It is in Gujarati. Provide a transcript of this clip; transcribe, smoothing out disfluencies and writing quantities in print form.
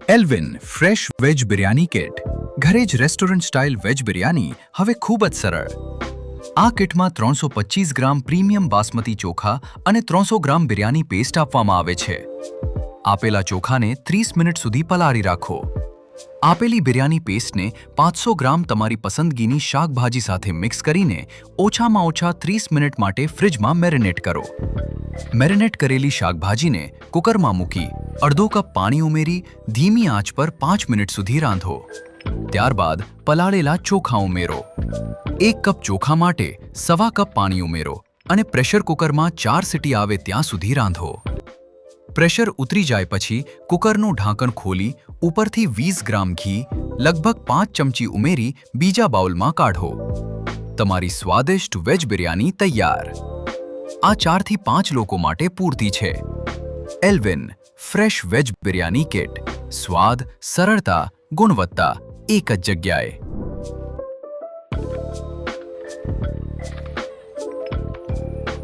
Elwin fresh veg biryani kit. ઘરે જ રેસ્ટોરન્ટ સ્ટાઇલ વેજ બિરયાની હવે ખૂબ જ સરળ. આ કિટમાં 325 ગ્રામ પ્રીમિયમ બાસમતી ચોખા અને 300 ગ્રામ બિરયાની પેસ્ટ આપવામાં આવે છે. આપેલા ચોખાને 30 મિનિટ સુધી પલાળી રાખો. આપેલી બિરયાની પેસ્ટને 500 ગ્રામ તમારી પસંદગીની શાકભાજી સાથે મિક્સ કરીને ઓછામાં ઓછા 30 મિનિટ માટે ફ્રિજમાં મેરિનેટ કરો. મેરિનેટ કરેલી શાકભાજીને કુકરમાં મૂકી અડધો કપ પાણી ઉમેરી ધીમી આંચ પર 5 મિનિટ સુધી રાંધો. ત્યારબાદ પલાળેલા ચોખા ઉમેરો. 1 કપ ચોખા માટે સવા કપ પાણી ઉમેરો અને પ્રેશર કુકરમાં 4 સીટી આવે ત્યાં સુધી રાંધો. પ્રેશર ઉતરી જાય પછી કુકરનું ઢાંકણ ખોલી ઉપરથી 20 ગ્રામ ઘી લગભગ 5 ચમચી ઉમેરી બીજા બાઉલમાં કાઢો. તમારી સ્વાદિષ્ટ વેજ બિરયાની તૈયાર. આ 4 થી 5 લોકો માટે પૂરતી છે. Elwin fresh veg biryani kit. સ્વાદ, સરળતા, ગુણવત્તા એક જ જગ્યાએ.